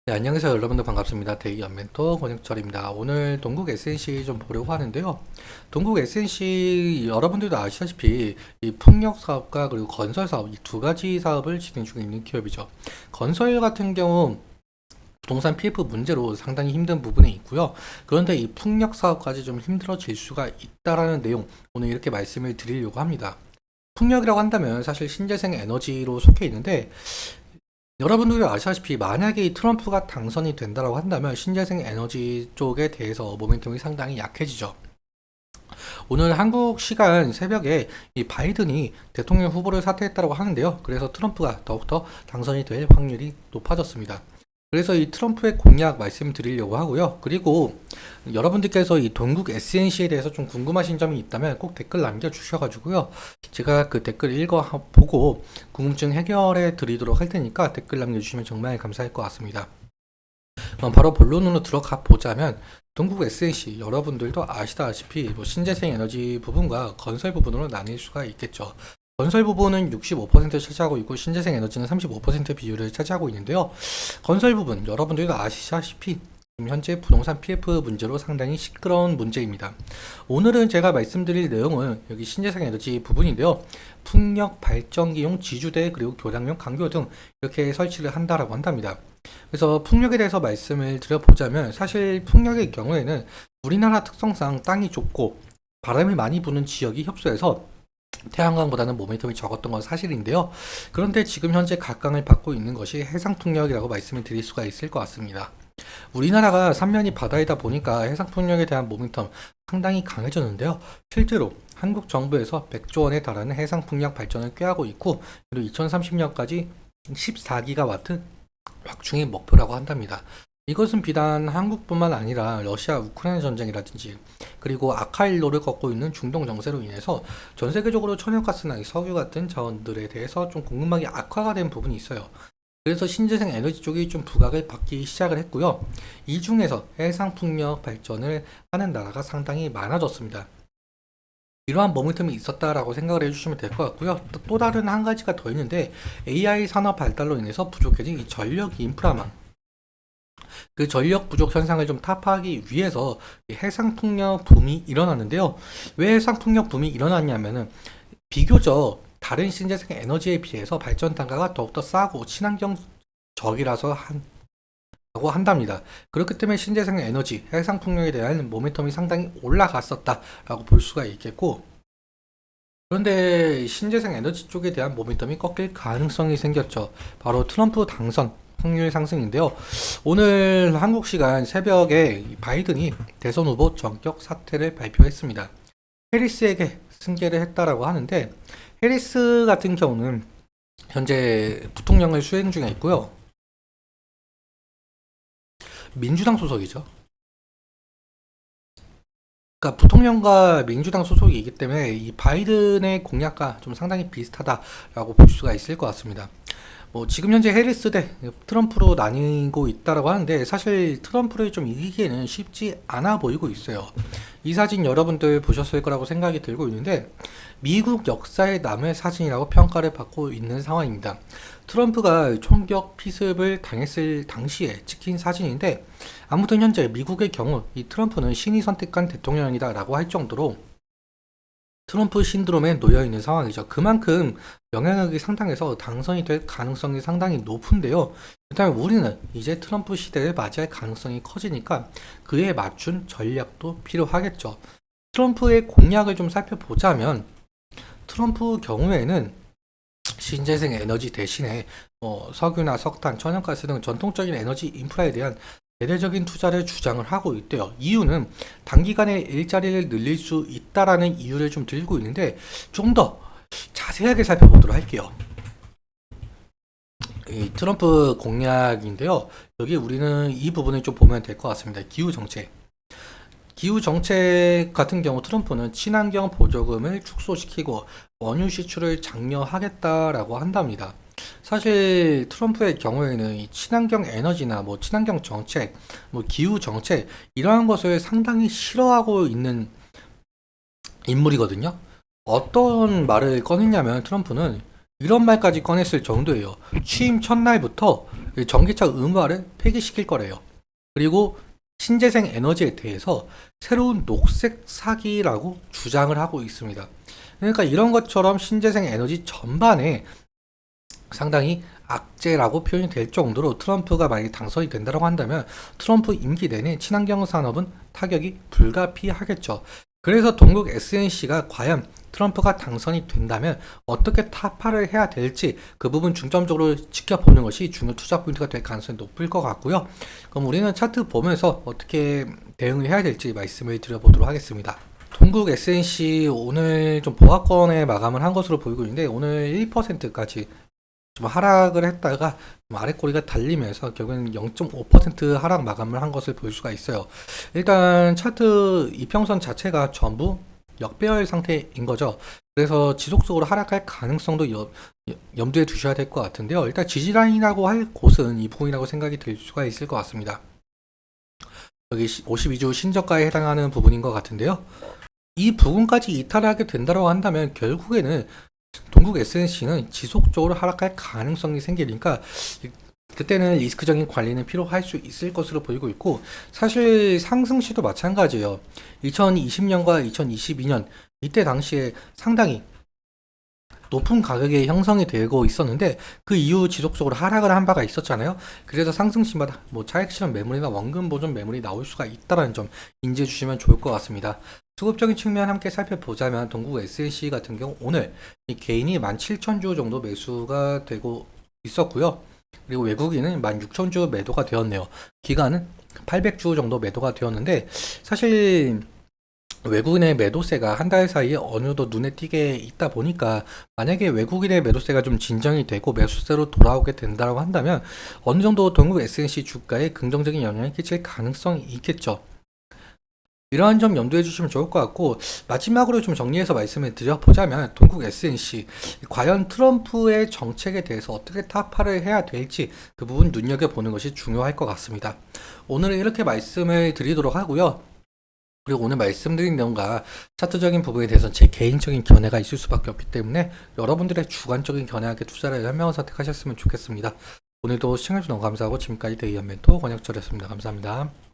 네, 안녕하세요. 여러분들 반갑습니다. 대기업 멘토 권혁철입니다. 오늘 동국 SNC 좀 보려고 하는데요. 동국 SNC 여러분들도 아시다시피 이 풍력 사업과 그리고 건설 사업 이 두 가지 사업을 진행 중에 있는 기업이죠. 건설 같은 경우 부동산 PF 문제로 상당히 힘든 부분에 있고요. 그런데 이 풍력 사업까지 좀 힘들어질 수가 있다라는 내용 오늘 이렇게 말씀을 드리려고 합니다. 풍력이라고 한다면 사실 신재생 에너지로 속해 있는데 여러분들이 아시다시피 만약에 이 트럼프가 당선이 된다고 한다면 신재생 에너지 쪽에 대해서 모멘텀이 상당히 약해지죠. 오늘 한국 시간 새벽에 이 바이든이 대통령 후보를 사퇴했다고 하는데요. 그래서 트럼프가 더욱더 당선이 될 확률이 높아졌습니다. 그래서 이 트럼프의 공약 말씀드리려고 하고요. 그리고 여러분들께서 이 동국 SNC에 대해서 좀 궁금하신 점이 있다면 꼭 댓글 남겨주셔가지고요. 제가 그 댓글 읽어보고 궁금증 해결해 드리도록 할 테니까 댓글 남겨주시면 정말 감사할 것 같습니다. 그럼 바로 본론으로 들어가 보자면 동국 SNC 여러분들도 아시다시피 뭐 신재생 에너지 부분과 건설 부분으로 나뉠 수가 있겠죠. 건설 부분은 65% 차지하고 있고 신재생 에너지는 35% 비율을 차지하고 있는데요. 건설 부분 여러분들도 아시다시피 지금 현재 부동산 PF 문제로 상당히 시끄러운 문제입니다. 오늘은 제가 말씀드릴 내용은 여기 신재생 에너지 부분인데요. 풍력 발전기용 지주대 그리고 교량용 강교 등 이렇게 설치를 한다라고 한답니다. 그래서 풍력에 대해서 말씀을 드려보자면 사실 풍력의 경우에는 우리나라 특성상 땅이 좁고 바람이 많이 부는 지역이 협소해서 태양광보다는 모멘텀이 적었던 건 사실인데요. 그런데 지금 현재 각광을 받고 있는 것이 해상풍력이라고 말씀을 드릴 수가 있을 것 같습니다. 우리나라가 삼면이 바다이다 보니까 해상풍력에 대한 모멘텀 상당히 강해졌는데요. 실제로 한국 정부에서 100조 원에 달하는 해상풍력 발전을 꾀하고 있고 그리고 2030년까지 14기가와트 확충이 목표라고 한답니다. 이것은 비단 한국뿐만 아니라 러시아 우크라이나 전쟁이라든지 그리고 아카일로를 걷고 있는 중동 정세로 인해서 전 세계적으로 천연가스나 석유 같은 자원들에 대해서 좀 공급망이 악화가 된 부분이 있어요. 그래서 신재생 에너지 쪽이 좀 부각을 받기 시작을 했고요. 이 중에서 해상풍력 발전을 하는 나라가 상당히 많아졌습니다. 이러한 모멘텀이 있었다라고 생각을 해주시면 될 것 같고요. 또 다른 한 가지가 더 있는데 AI 산업 발달로 인해서 부족해진 이 전력 인프라망 그 전력 부족 현상을 좀 타파하기 위해서 해상풍력 붐이 일어났는데요. 왜 해상풍력 붐이 일어났냐면은 비교적 다른 신재생 에너지에 비해서 발전 단가가 더욱더 싸고 친환경적이라서 라고 한답니다. 그렇기 때문에 신재생 에너지, 해상풍력에 대한 모멘텀이 상당히 올라갔었다라고 볼 수가 있겠고 그런데 신재생 에너지 쪽에 대한 모멘텀이 꺾일 가능성이 생겼죠. 바로 트럼프 당선 확률 상승인데요. 오늘 한국 시간 새벽에 바이든이 대선 후보 전격 사퇴를 발표했습니다. 해리스에게 승계를 했다라고 하는데 해리스 같은 경우는 현재 부통령을 수행 중에 있고요. 민주당 소속이죠. 그러니까 부통령과 민주당 소속이기 때문에 이 바이든의 공약과 좀 상당히 비슷하다라고 볼 수가 있을 것 같습니다. 지금 현재 해리스 대 트럼프로 나뉘고 있다라고 하는데 사실 트럼프를 좀 이기기에는 쉽지 않아 보이고 있어요. 이 사진 여러분들 보셨을 거라고 생각이 들고 있는데 미국 역사에 남을 사진이라고 평가를 받고 있는 상황입니다. 트럼프가 총격 피습을 당했을 당시에 찍힌 사진인데 아무튼 현재 미국의 경우 이 트럼프는 신이 선택한 대통령이다 라고 할 정도로 트럼프 신드롬에 놓여 있는 상황이죠. 그만큼 영향력이 상당해서 당선이 될 가능성이 상당히 높은데요. 그다음에 우리는 이제 트럼프 시대를 맞이할 가능성이 커지니까 그에 맞춘 전략도 필요하겠죠. 트럼프의 공약을 좀 살펴보자면 트럼프 경우에는 신재생 에너지 대신에 석유나 석탄, 천연가스 등 전통적인 에너지 인프라에 대한 대대적인 투자를 주장을 하고 있대요. 이유는 단기간에 일자리를 늘릴 수 있다라는 이유를 좀 들고 있는데 좀 더 자세하게 살펴보도록 할게요. 이 트럼프 공약인데요. 여기 우리는 이 부분을 좀 보면 될 것 같습니다. 기후 정책. 기후 정책 같은 경우 트럼프는 친환경 보조금을 축소시키고 원유 시출을 장려하겠다라고 한답니다. 사실 트럼프의 경우에는 이 친환경 에너지나 친환경 정책, 기후 정책 이러한 것을 상당히 싫어하고 있는 인물이거든요. 어떤 말을 꺼냈냐면 트럼프는 이런 말까지 꺼냈을 정도예요. 취임 첫날부터 전기차 의무화를 폐기시킬 거래요. 그리고 신재생 에너지에 대해서 새로운 녹색 사기라고 주장을 하고 있습니다. 그러니까 이런 것처럼 신재생 에너지 전반에 상당히 악재라고 표현이 될 정도로 트럼프가 만약에 당선이 된다고 한다면 트럼프 임기 내내 친환경 산업은 타격이 불가피하겠죠. 그래서 동국 SNC가 과연 트럼프가 당선이 된다면 어떻게 타파를 해야 될지 그 부분 중점적으로 지켜보는 것이 중요 투자 포인트가 될 가능성이 높을 것 같고요. 그럼 우리는 차트 보면서 어떻게 대응을 해야 될지 말씀을 드려보도록 하겠습니다. 동국 SNC 오늘 좀 보합권에 마감을 한 것으로 보이고 있는데 오늘 1%까지 좀 하락을 했다가 좀 아래꼬리가 달리면서 결국엔 0.5% 하락 마감을 한 것을 볼 수가 있어요. 일단 차트 이평선 자체가 전부 역배열 상태인 거죠. 그래서 지속적으로 하락할 가능성도 염두에 두셔야 될 것 같은데요. 일단 지지라인이라고 할 곳은 이 부분이라고 생각이 들 수가 있을 것 같습니다. 여기 52주 신저가에 해당하는 부분인 것 같은데요. 이 부분까지 이탈하게 된다고 한다면 결국에는 동국 SNC는 지속적으로 하락할 가능성이 생기니까 그때는 리스크적인 관리는 필요할 수 있을 것으로 보이고 있고, 사실 상승시도 마찬가지예요. 2020년과 2022년 이때 당시에 상당히 높은 가격에 형성이 되고 있었는데 그 이후 지속적으로 하락을 한 바가 있었잖아요. 그래서 상승시마다 뭐 차익 실현 매물이나 원금 보존 매물이 나올 수가 있다는 점 인지해 주시면 좋을 것 같습니다. 수급적인 측면 함께 살펴보자면 동국 SNC 같은 경우 오늘 이 개인이 17,000주 정도 매수가 되고 있었고요. 그리고 외국인은 16,000주 매도가 되었네요. 기간은 800주 정도 매도가 되었는데 사실 외국인의 매도세가 한 달 사이에 어느 정도 눈에 띄게 있다 보니까 만약에 외국인의 매도세가 좀 진정이 되고 매수세로 돌아오게 된다고 한다면 어느 정도 동국 SNC 주가에 긍정적인 영향을 끼칠 가능성이 있겠죠. 이러한 점 염두해 주시면 좋을 것 같고, 마지막으로 좀 정리해서 말씀을 드려보자면 동국 SNC 과연 트럼프의 정책에 대해서 어떻게 타파를 해야 될지 그 부분 눈여겨보는 것이 중요할 것 같습니다. 오늘은 이렇게 말씀을 드리도록 하고요. 그리고 오늘 말씀드린 내용과 차트적인 부분에 대해서는 제 개인적인 견해가 있을 수밖에 없기 때문에 여러분들의 주관적인 견해하게 투자를 현명한 선택하셨으면 좋겠습니다. 오늘도 시청해주셔서 너무 감사하고 지금까지 대의연 멘토 권혁철이었습니다. 감사합니다.